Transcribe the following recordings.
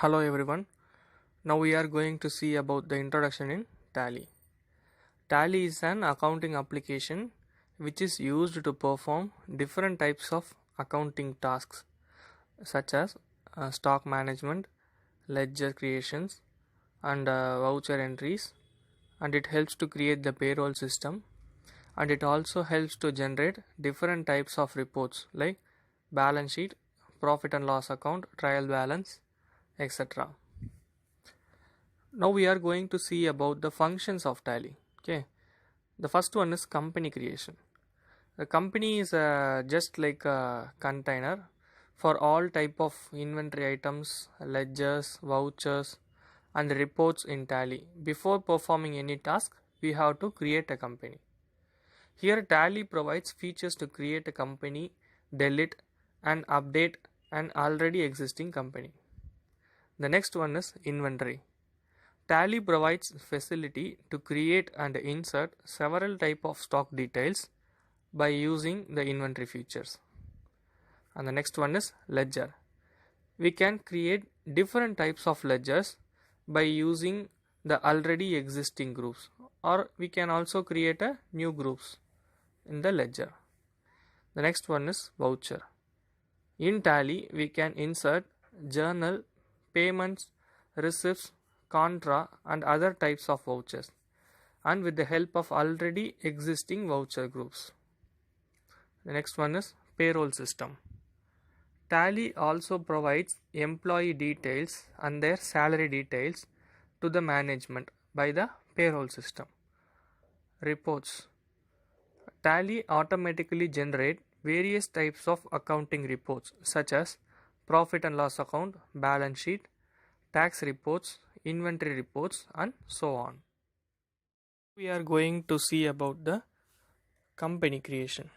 Hello everyone. Now we are going to see about the introduction in Tally. Tally is an accounting application which is used to perform different types of accounting tasks such as stock management, ledger creations and voucher entries, and it helps to create the payroll system, and it also helps to generate different types of reports like balance sheet, profit and loss account, trial balance, etc. Now we are going to see about the functions of Tally. Okay, the first one is company creation. The company is just like a container for all type of inventory items, ledgers, vouchers and reports in Tally. Before performing any task, we have to create a company. Here Tally provides features to create a company, delete and update an already existing company. The next one is inventory. Tally provides facility to create and insert several type of stock details by using the inventory features. And the next one is ledger. We can create different types of ledgers by using the already existing groups, or we can also create a new groups in the ledger. The next one is voucher. In Tally we can insert journal, payments, receipts, contra and other types of vouchers, and with the help of already existing voucher groups. The next one is payroll system. Tally also provides employee details and their salary details to the management by the payroll system. Reports. Tally automatically generate various types of accounting reports such as profit and loss account, balance sheet, tax reports, inventory reports and so on. We are going to see about the company creation.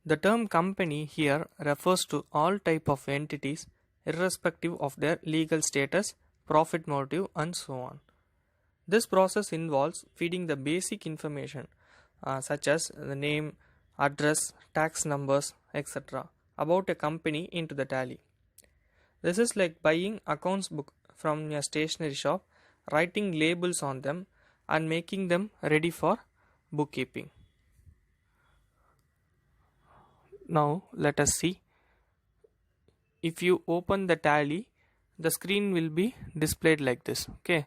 The term company here refers to all type of entities irrespective of their legal status, profit motive and so on. This process involves feeding the basic information such as the name, address, tax numbers, etc. about a company into the Tally. This is like buying accounts book from a stationery shop, writing labels on them and making them ready for bookkeeping. Now let us see. If you open the Tally, the screen will be displayed like this. Okay,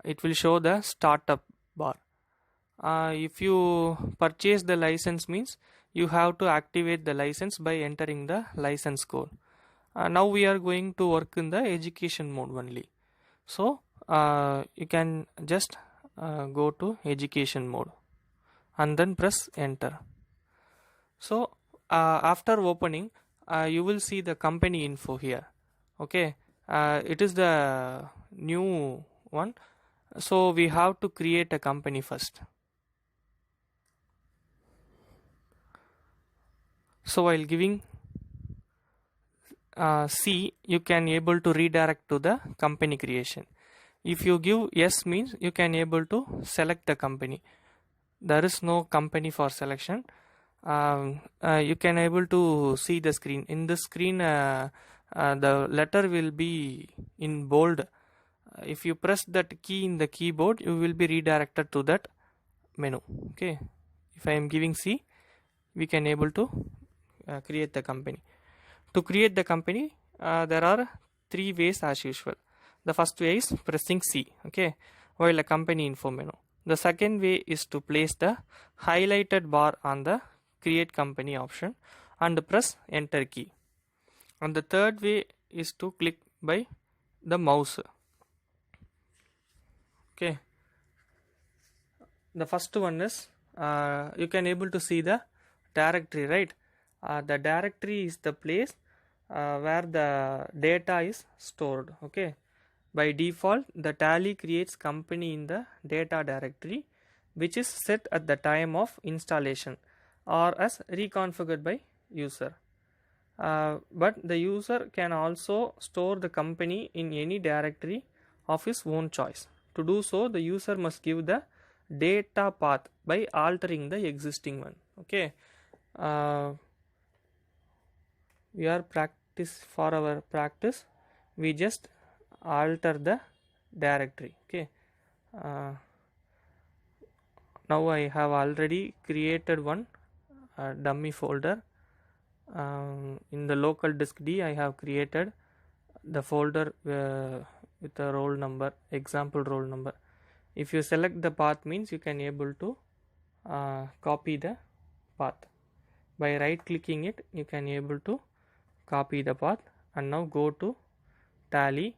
it will show the startup bar. If you purchase the license, means you have to activate the license by entering the license code. Now we are going to work in the education mode only, so you can just go to education mode and then press enter. So after opening, you will see the company info here. Okay, it is the new one, so we have to create a company first. So while giving C, you can able to redirect to the company creation. If you give yes, means you can able to select the company. There is no company for selection. You can able to see the screen. In the screen, the letter will be in bold. If you press that key in the keyboard, you will be redirected to that menu. Okay, if I am giving C, we can able to create the company. To create the company, there are three ways as usual. The first way is pressing C, okay, while a company info menu. The second way is to place the highlighted bar on the create company option and press enter key. And the third way is to click by the mouse. Okay, the first one is you can able to see the directory, right? The directory is the place where the data is stored. Okay, by default the Tally creates company in the data directory, which is set at the time of installation or as reconfigured by user. But the user can also store the company in any directory of his own choice. To do so, the user must give the data path by altering the existing one. Okay, we are for our practice we just alter the directory. Okay, now I have already created one dummy folder. In the local disk D I have created the folder with the roll number, example roll number. If you select the path, means you can able to copy the path. By right clicking it, you can able to copy the path. And now go to Tally,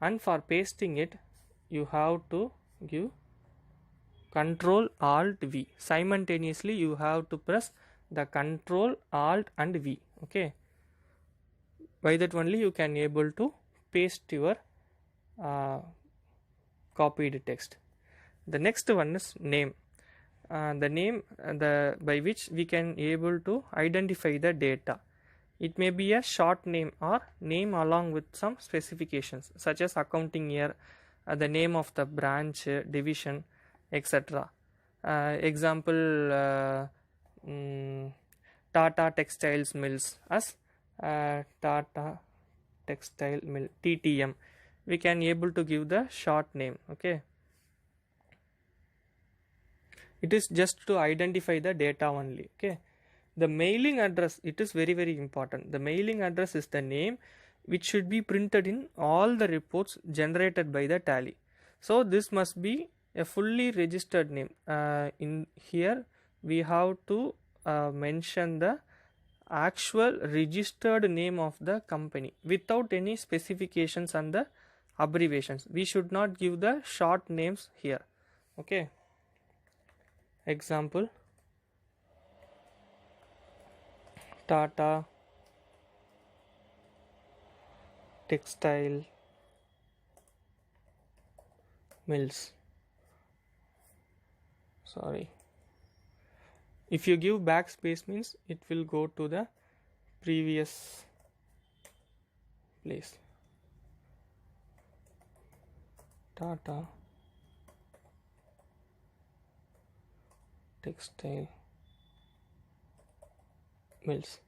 and for pasting it you have to give Control Alt V. Simultaneously you have to press the Control Alt and V. Okay, by that only you can able to paste your copied text. The next one is name. The name by which we can able to identify the data. It may be a short name or name along with some specifications such as accounting year, the name of the branch, division, etc. Example, Tata Textiles Mills as Tata Textile Mill, TTM. We can able to give the short name. Okay, it is just to identify the data only. Okay, the mailing address, it is very very important. The mailing address is the name which should be printed in all the reports generated by the Tally. So this must be a fully registered name. In here we have to mention the actual registered name of the company without any specifications and the abbreviations. We should not give the short names here. Okay, example, Tata Textile Mills. Sorry, if you give backspace means it will go to the previous place. Tata Textile Mills.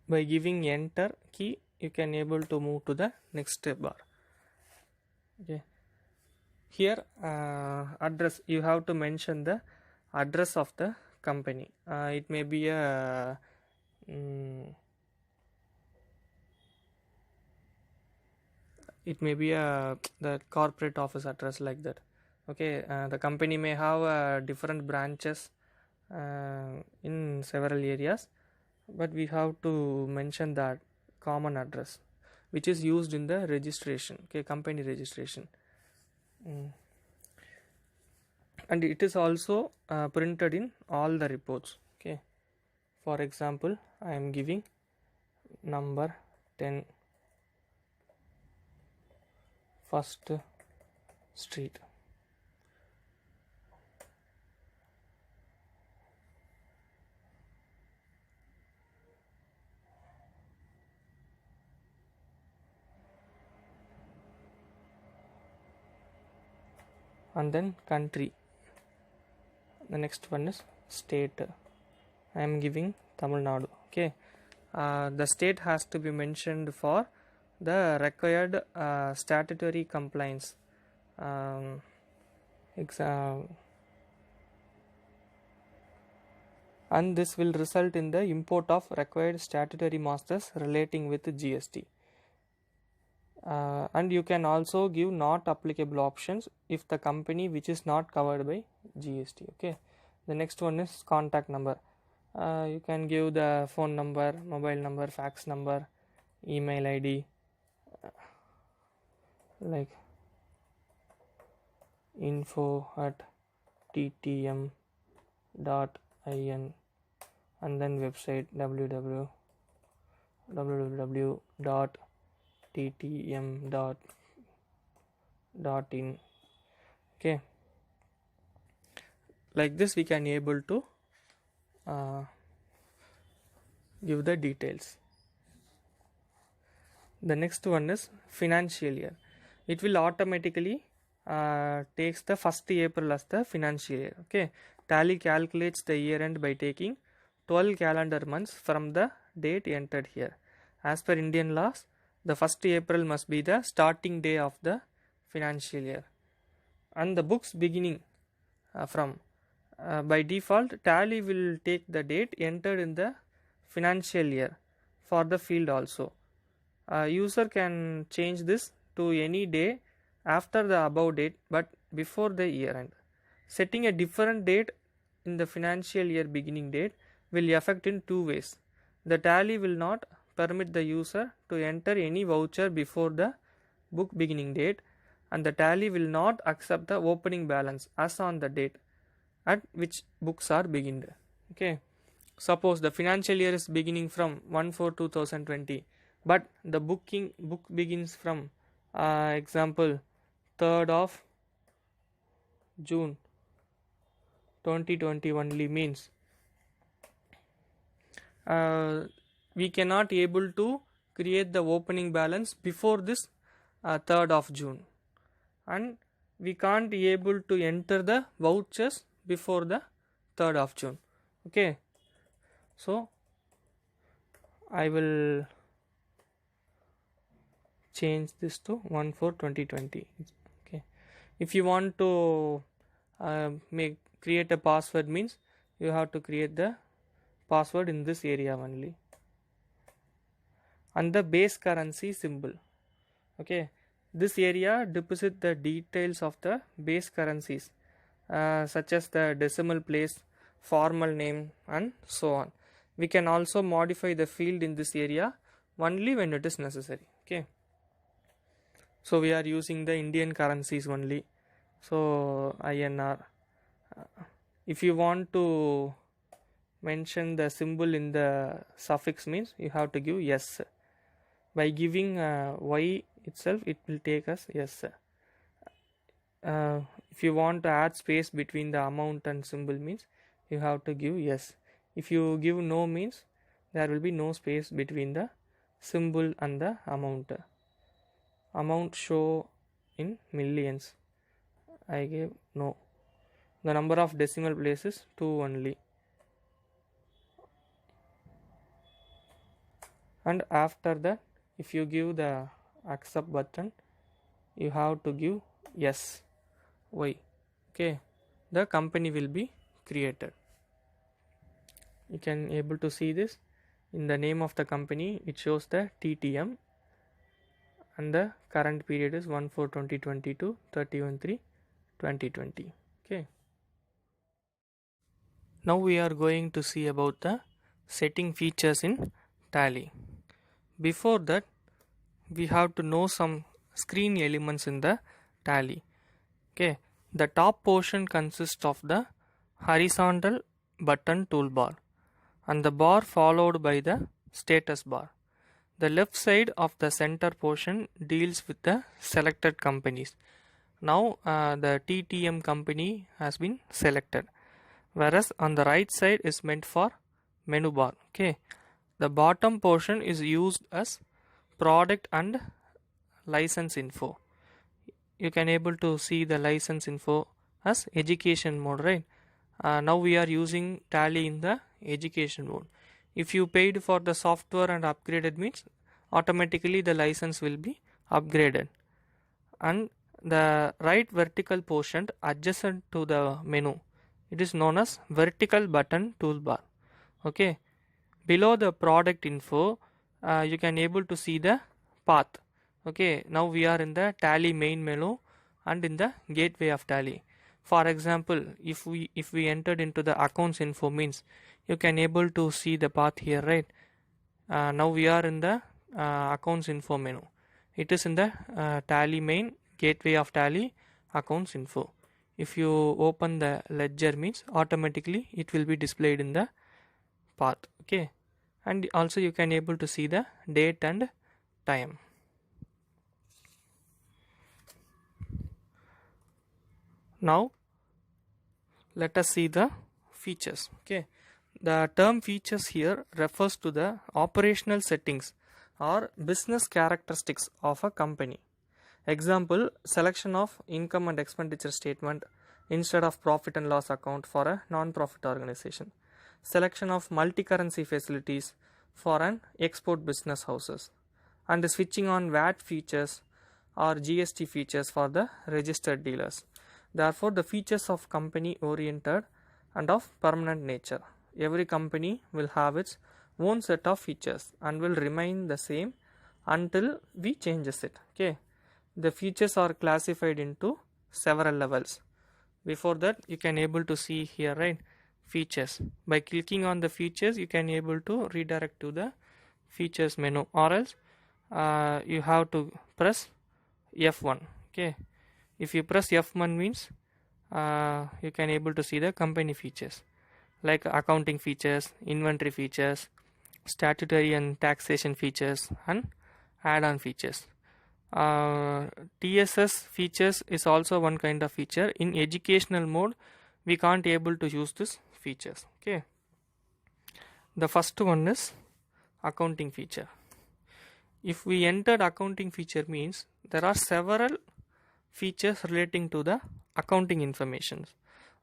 By giving enter key you can able to move to the next bar. Okay, here address, you have to mention the address of the company. It may be a the corporate office address, like that. Okay, the company may have different branches in several areas, but we have to mention that common address which is used in the registration. Okay, company registration. And it is also printed in all the reports. Okay, for example, I am giving number 10 First Street. And then country, the next one is state. I am giving Tamil Nadu. Okay, the state has to be mentioned for the required statutory compliance. And this will result in the import of required statutory masters relating with GST. And you can also give not applicable options if the company which is not covered by GST. Okay, the next one is contact number. You can give the phone number, mobile number, fax number, email ID, like info@ttm.in, and then website www.ttm.in. Okay, like this we can able to give the details. The next one is financial year. It will automatically takes the 1st April as the financial year. Okay, Tally calculates the year end by taking 12 calendar months from the date entered here. As per Indian laws, the 1st April must be the starting day of the financial year, and the books beginning from by default tally will take the date entered in the financial year for the field also. User can change this to any day after the above date but before the year end. Setting a different date in the financial year beginning date will affect in two ways. The tally will not permit the user to enter any voucher before the book beginning date, and the tally will not accept the opening balance as on the date at which books are beginned. Okay, suppose the financial year is beginning from 1/4/2020, but the book begins from example 3rd of June 2020 only, means we cannot able to create the opening balance before this 3rd of June, and we can't be able to enter the vouchers before the 3rd of June. Okay, so I will change this to 1/4/2020. Okay, if you want to create a password, means you have to create the password in this area only, and the base currency symbol. Okay, this area deposit the details of the base currencies such as the decimal place, formal name, and so on. We can also modify the field in this area only when it is necessary. Okay, so we are using the Indian currencies only, so INR. If you want to mention the symbol in the suffix, means you have to give yes. By giving y itself, it will take us yes. If you want to add space between the amount and symbol, means you have to give yes. If you give no, means there will be no space between the symbol and the amount. Amount show in millions, I gave no. The number of decimal places 2 only, and after that if you give the accept button, you have to give yes y. Okay, the company will be created. You can able to see this in the name of the company, it shows the TTM, and the current period is 1/4/2020 to 31/3/2020. Okay, now we are going to see about the setting features in Tally. Before that, we have to know some screen elements in the Tally. Okay, the top portion consists of the horizontal button toolbar and the bar followed by the status bar. The left side of the center portion deals with the selected companies. Now the TTM company has been selected, whereas on the right side is meant for menu bar. Okay, the bottom portion is used as product and license info. You can able to see the license info as education mode, right? Now we are using Tally in the education mode. If you paid for the software and upgraded, means automatically the license will be upgraded. And the right vertical portion adjacent to the menu, it is known as vertical button toolbar. Okay, below the product info you can able to see the path. Okay, now we are in the Tally main menu and in the gateway of Tally. For example, if we entered into the accounts info, means you can able to see the path here, right? Now we are in the accounts info menu. It is in the Tally main gateway of Tally accounts info. If you open the ledger, means automatically it will be displayed in the path. Okay, and also you can able to see the date and time. Now let us see the features. Okay, the term features here refers to the operational settings or business characteristics of a company. Example, selection of income and expenditure statement instead of profit and loss account for a non-profit organization. Selection of multi-currency facilities for an export business houses, and switching on VAT features or GST features for the registered dealers. Therefore, the features of company oriented and of permanent nature. Every company will have its own set of features and will remain the same until we changes it. Okay, the features are classified into several levels. Before that, you can able to see here, right, features. By clicking on the features, you can able to redirect to the features menu, or else you have to press F1. Okay, if you press F1 means you can able to see the company features like accounting features, inventory features, statutory and taxation features, and add-on features. TSS features is also one kind of feature. In educational mode, we can't able to use this features. Okay, the first one is accounting feature. If we entered accounting feature means there are several features relating to the accounting information.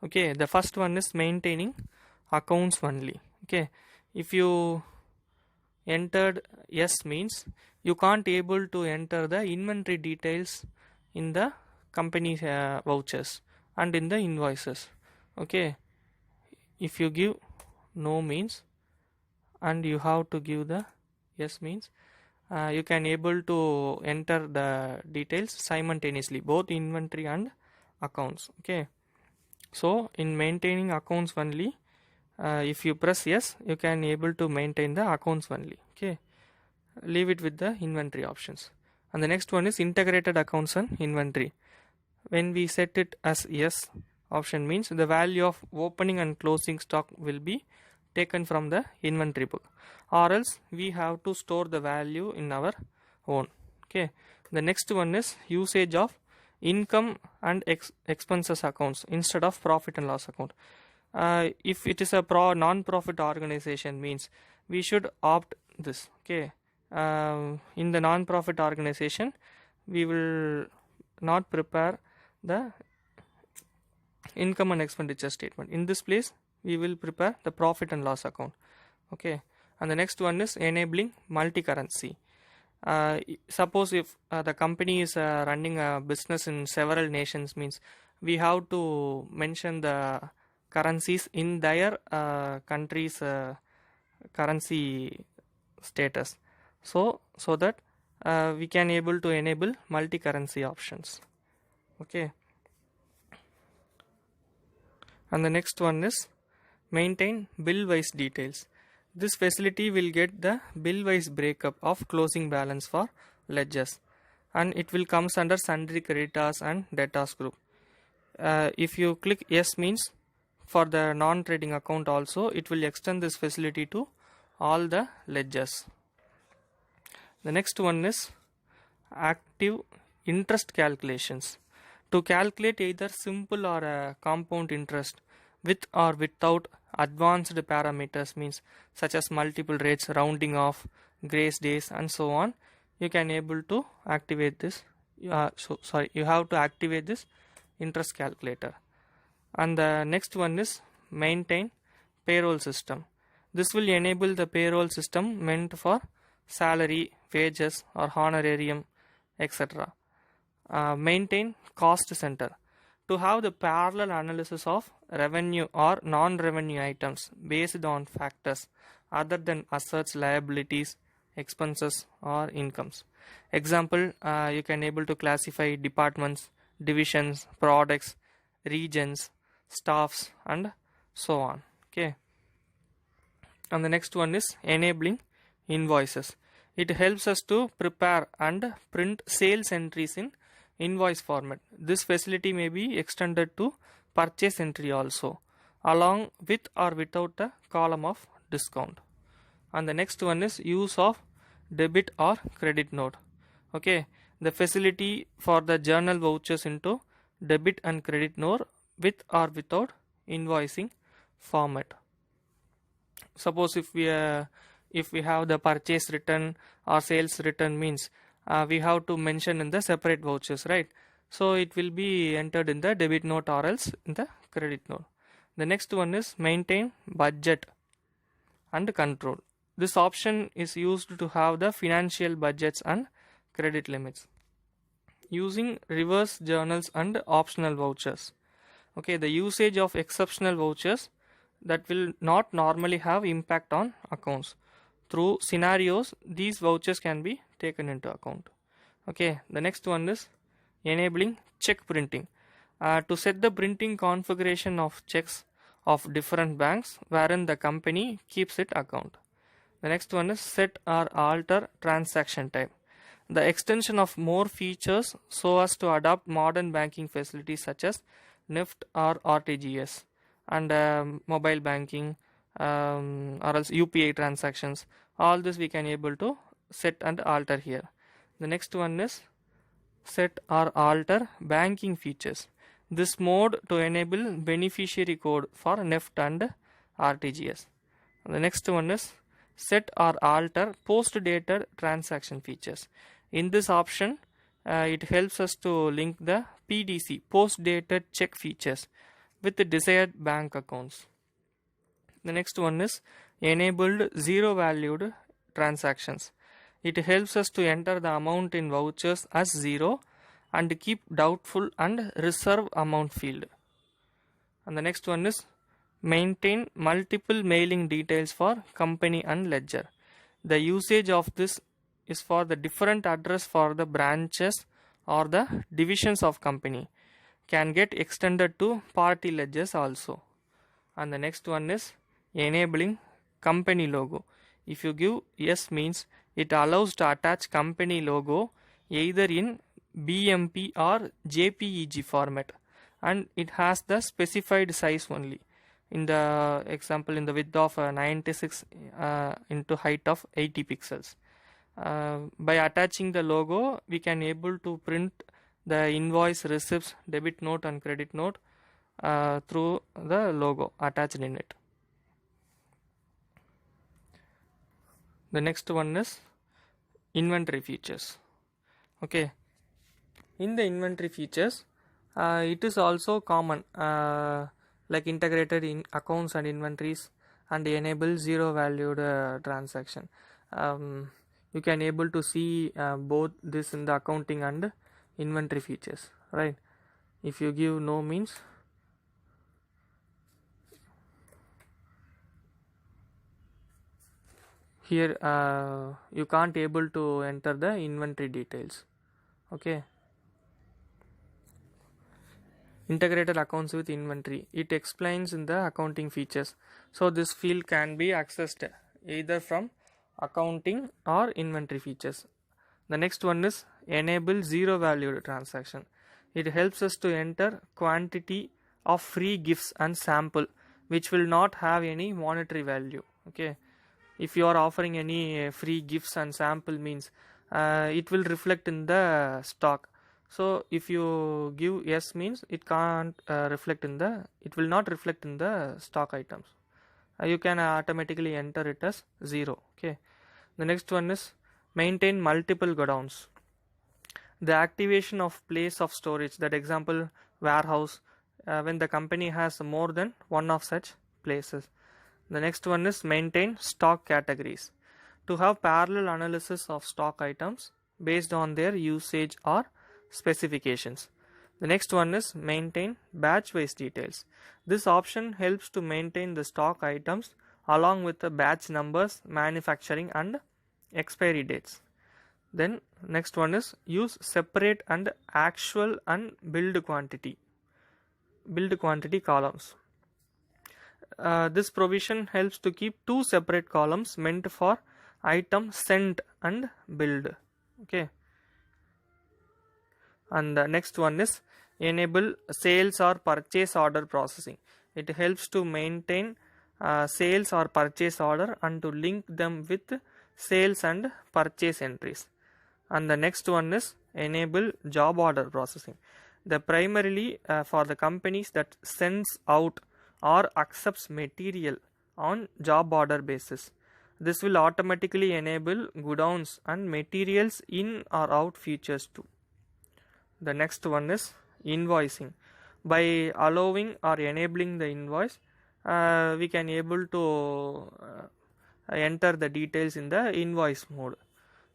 Okay, the first one is maintaining accounts only. Okay, if you entered yes means you can't able to enter the inventory details in the company vouchers and in the invoices. Okay, if you give no means and you have to give the yes means you can able to enter the details simultaneously, both inventory and accounts. Okay, so in maintaining accounts only, if you press yes, you can able to maintain the accounts only. Okay, leave it with the inventory options. And the next one is integrated accounts and inventory. When we set it as yes option means the value of opening and closing stock will be taken from the inventory book, or else we have to store the value in our own. Okay, the next one is usage of income and expenses accounts instead of profit and loss account. If it is a non-profit organization means we should opt this. Okay, in the non-profit organization we will not prepare the income and expenditure statement. In this place we will prepare the profit and loss account. Okay, and the next one is enabling multi-currency. Suppose if the company is running a business in several nations means we have to mention the currencies in their country's currency status, so that we can able to enable multi-currency options. Okay, and the next one is maintain bill-wise details. This facility will get the bill-wise breakup of closing balance for ledgers, and it will comes under sundry creditors and debtors group. If you click yes means for the non-trading account also it will extend this facility to all the ledgers. The next one is active interest calculations. To calculate either simple or a compound interest with or without advanced parameters means such as multiple rates, rounding off, grace days and so on, you can able to activate this. You have to activate this interest calculator. And the next one is maintain payroll system. This will enable the payroll system meant for salary, wages or honorarium, etc. Maintain cost center. To have the parallel analysis of revenue or non-revenue items based on factors other than assets, liabilities, expenses or incomes. Example, you can able to classify departments, divisions, products, regions, staffs and so on. Okay, and the next one is enabling invoices. It helps us to prepare and print sales entries in invoice format. This facility may be extended to purchase entry also, along with or without a column of discount. And the next one is use of debit or credit note. Okay, the facility for the journal vouchers into debit and credit note with or without invoicing format. Suppose if we have the purchase return or sales return means we have to mention in the separate vouchers, right? So it will be entered in the debit note or else in the credit note. The next one is maintain budget and control. This option is used to have the financial budgets and credit limits. Using reverse journals and optional vouchers. Okay, the usage of exceptional vouchers that will not normally have impact on accounts. Through scenarios, these vouchers can be taken into account. Okay, the next one is enabling check printing. To set the printing configuration of checks of different banks wherein the company keeps its account. The next one is set or alter transaction type. The extension of more features so as to adopt modern banking facilities such as NEFT or RTGS and mobile banking or else UPI transactions. All this we can able to set and alter here. The next one is set or alter banking features. This mode to enable beneficiary code for NEFT and RTGS. The next one is set or alter post-dated transaction features. In this option, it helps us to link the PDC post-dated check features with the desired bank accounts. The next one is enabled zero valued transactions. It helps us to enter the amount in vouchers as zero and keep doubtful and reserve amount field. And the next one is maintain multiple mailing details for company and ledger. The usage of this is for the different address for the branches or the divisions of company can get extended to party ledgers also. And the next one is enabling company logo. If you give yes means it allows to attach company logo either in BMP or JPEG format and it has the specified size only. In the example, in the width of 96 into height of 80 pixels. By attaching the logo, we can able to print the invoice, receipts, debit note and credit note through the logo attached in it. The next one is inventory features. Okay, in the inventory features, it is also common like integrated in accounts and inventories and enable zero valued transaction. You can able to see both this in the accounting and inventory features, right? If you give no means here you can't able to enter the inventory details. Okay, integrated accounts with inventory, it explains in the accounting features, so this field can be accessed either from accounting or inventory features. The next one is enable zero valued transaction. It helps us to enter quantity of free gifts and sample which will not have any monetary value. Okay, if you are offering any free gifts and sample means it will reflect in the stock. So if you give yes means it can't reflect in the, it will not reflect in the stock items. You can automatically enter it as 0. Okay, the next one is maintain multiple godowns. The activation of place of storage, that example warehouse, when the company has more than one of such places. The next one is maintain stock categories. To have parallel analysis of stock items based on their usage or specifications. The next one is maintain batch wise details. This option helps to maintain the stock items along with the batch numbers, manufacturing and expiry dates. Then next one is use separate and actual and build quantity columns. This provision helps to keep two separate columns meant for item sent and billed. Okay, and the next one is enable sales or purchase order processing. It helps to maintain sales or purchase order and to link them with sales and purchase entries. And the next one is enable job order processing. The primarily for the companies that sends out or accepts material on job order basis. This will automatically enable godowns and materials in or out features too. The next one is invoicing. By allowing or enabling the invoice, we can able to enter the details in the invoice mode.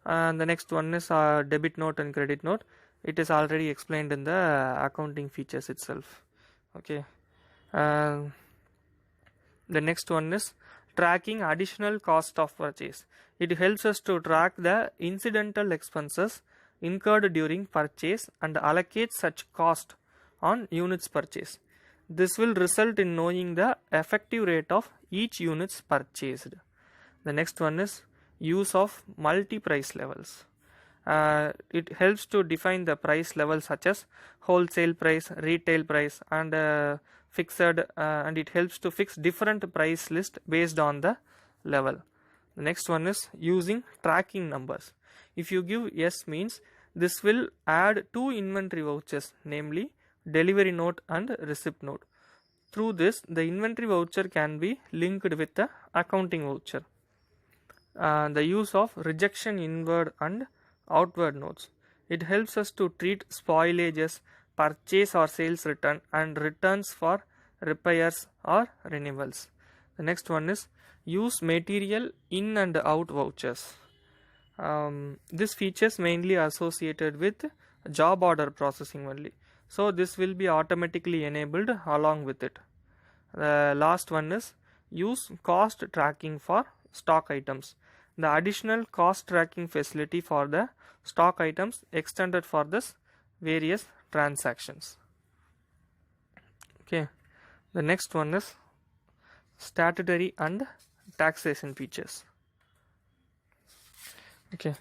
And the next one is debit note and credit note. It is already explained in the accounting features itself. Okay. The next one is tracking additional cost of purchase. It helps us to track the incidental expenses incurred during purchase and allocate such cost on units purchased. This will result in knowing the effective rate of each units purchased. The next one is use of multi-price levels. It helps to define the price levels such as wholesale price, retail price, and fixed, and it helps to fix different price list based on the level. The next one is using tracking numbers. If you give yes means this will add two inventory vouchers, namely delivery note and receipt note. Through this, the inventory voucher can be linked with the accounting voucher. The use of rejection inward and outward notes. It helps us to treat spoilages, purchase or sales return, and returns for repairs or renewals. The next one is use material in and out vouchers. This feature is mainly associated with job order processing only. So this will be automatically enabled along with it. The last one is use cost tracking for stock items. The additional cost tracking facility for the stock items extended for this various transactions. Okay. The next one is statutory and taxation features. Okay.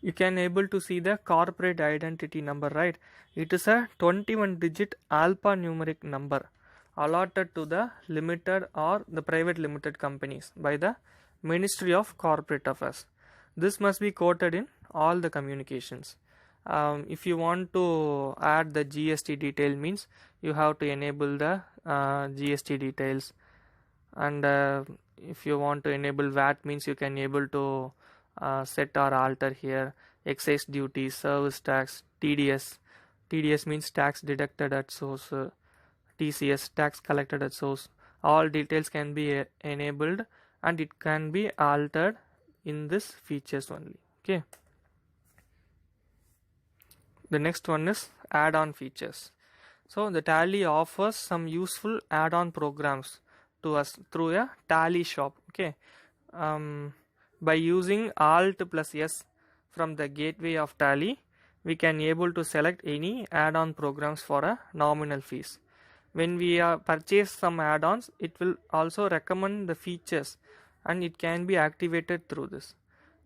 You can able to see the corporate identity number, right? It is a 21 digit alphanumeric number allotted to the limited or the private limited companies by the Ministry of Corporate Affairs. This must be quoted in all the communications. If you want to add the GST detail means you have to enable the GST details, and if you want to enable VAT means you can able to set or alter here excise duty, service tax, TDS. TDS means tax deducted at source, TCS tax collected at source. All details can be enabled and it can be altered in this features only. Okay. The next one is add-on features. So the Tally offers some useful add-on programs to us through a Tally shop. Okay. By using Alt plus S from the gateway of Tally, we can able to select any add-on programs for a nominal fees. When we purchase some add-ons, it will also recommend the features and it can be activated through this.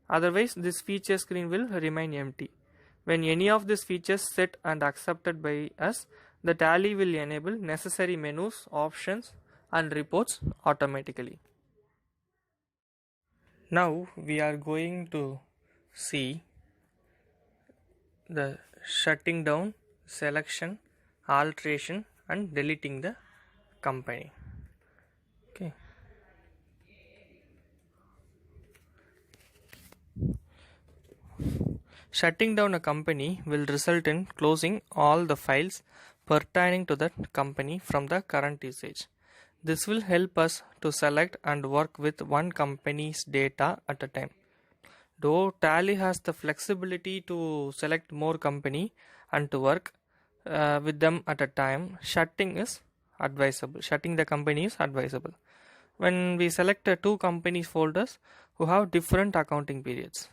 Otherwise, this feature screen will remain empty. When any of these features set and accepted by us, the Tally will enable necessary menus, options and reports automatically. Now we are going to see the shutting down, selection, alteration and deleting the company. Okay. Shutting down a company will result in closing all the files pertaining to that company from the current usage. This will help us to select and work with one company's data at a time. Though Tally has the flexibility to select more company and to work with them at a time, shutting the company is advisable. When we select two companies folders who have different accounting periods,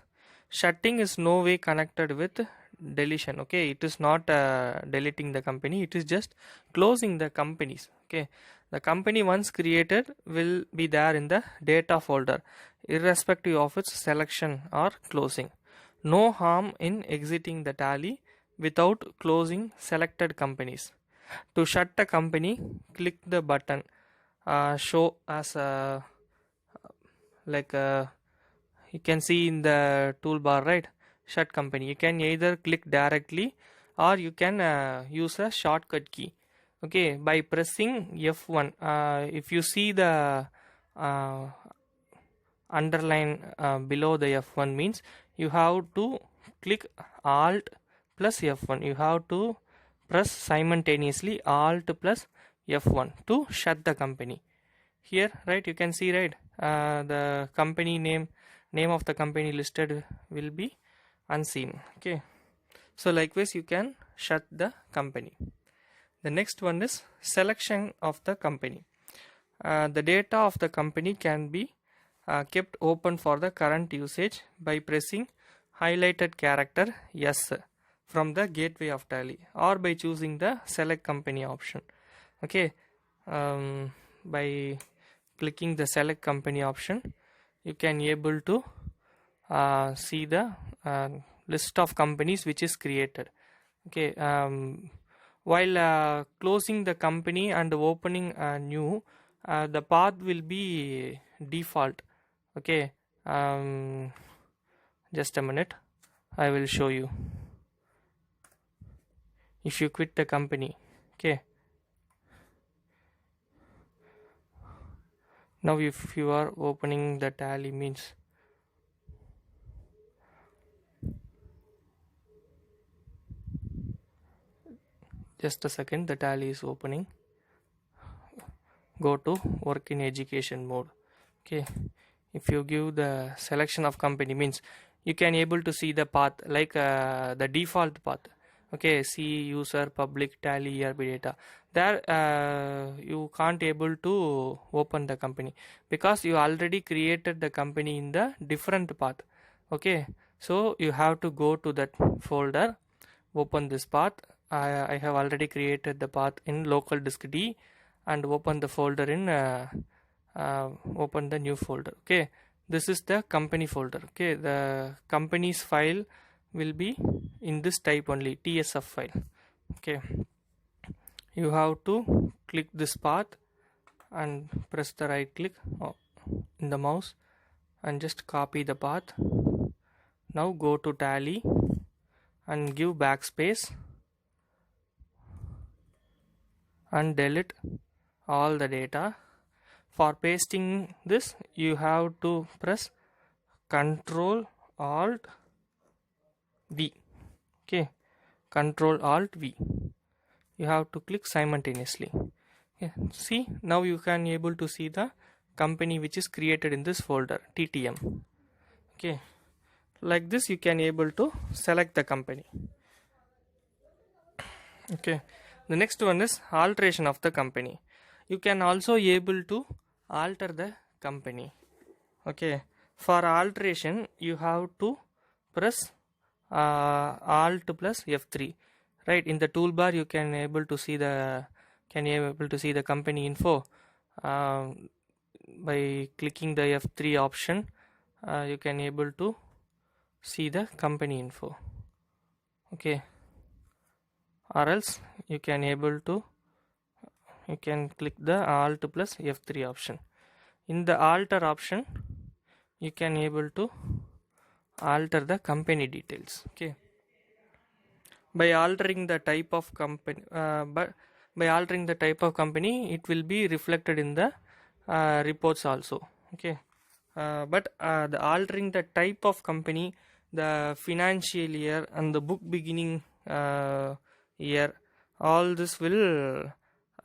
shutting is no way connected with deletion. Okay, it is not deleting the company, it is just closing the companies. Okay, the company once created will be there in the data folder irrespective of its selection or closing. No harm in exiting the Tally without closing selected companies. To shut a company, click the button show as you can see in the toolbar, right? Shut company. You can either click directly or you can use a shortcut key. Okay, by pressing F1, if you see the underline below the F1 means you have to click Alt plus F1. You have to press simultaneously Alt plus F1 to shut the company. here, right? You can see, right? The company name of the company listed will be unseen. Okay, so likewise you can shut the company. The next one is selection of the company. The data of the company can be kept open for the current usage by pressing highlighted character yes from the gateway of Tally, or by choosing the select company option. Okay, by clicking the select company option, you can able to see the list of companies which is created. Okay, while closing the company and opening a new, the path will be default. Okay, just a minute, I will show you. If you quit the company, okay, now if you are opening the Tally means, just a second, the Tally is opening. Go to work in education mode. Okay, if you give the selection of company means, you can able to see the path like the default path. Okay, see user public Tally ERP data. There you can't able to open the company because you already created the company in the different path. Okay, so you have to go to that folder, open this path. I have already created the path in local disk D, and open the folder in open the new folder. Okay, this is the company folder. Okay, the company's file will be in this type only, TSF file. Okay, you have to click this path and press the right click in the mouse and just copy the path. Now go to Tally and give backspace and delete all the data. For pasting this, you have to press Ctrl Alt V. Okay, Ctrl Alt V. You have to click simultaneously. Okay. See, now you can able to see the company which is created in this folder, TTM. Okay, like this you can able to select the company. Okay, the next one is alteration of the company. You can also able to alter the company. Okay, for alteration you have to press Alt plus F3. Right, in the toolbar you can able to see the company info. By clicking the F3 option, you can able to see the company info. Okay, or else you can able to click the Alt plus F3 option. In the alter option, you can able to alter the company details. Okay, by altering the type of company, it will be reflected in the reports also. Okay, but the altering the type of company, the financial year and the book beginning year, all this will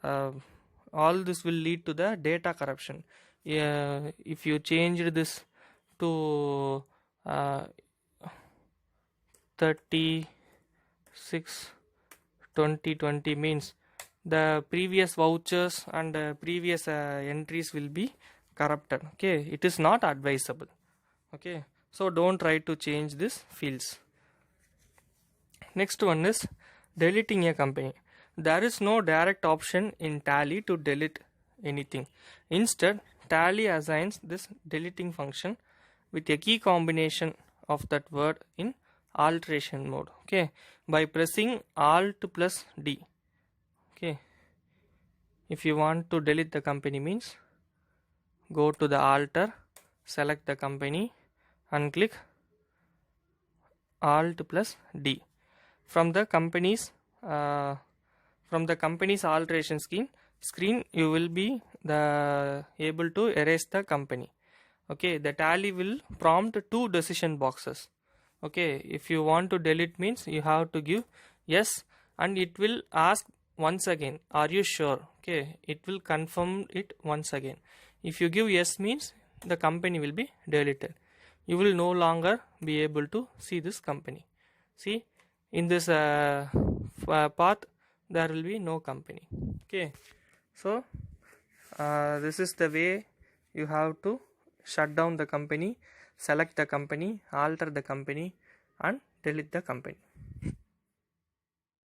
lead to the data corruption. If you change this to 36/2020 means the previous vouchers and previous entries will be corrupted. Okay, it is not advisable. Okay, so don't try to change this fields. Next one is deleting a company. There is no direct option in Tally to delete anything. Instead, Tally assigns this deleting function with a key combination of that word in alteration mode. Okay, by pressing Alt plus D. Okay, if you want to delete the company means, go to the alter, select the company and click Alt plus D. From the company's alteration screen, you will be able to erase the company. Okay, the Tally will prompt two decision boxes. Okay, if you want to delete means, you have to give yes, and it will ask once again, are you sure? Okay, it will confirm it once again. If you give yes means the company will be deleted. You will no longer be able to see this company. See, in this path there will be no company. Okay, so this is the way you have to shut down the company, select the company, alter the company and delete the company.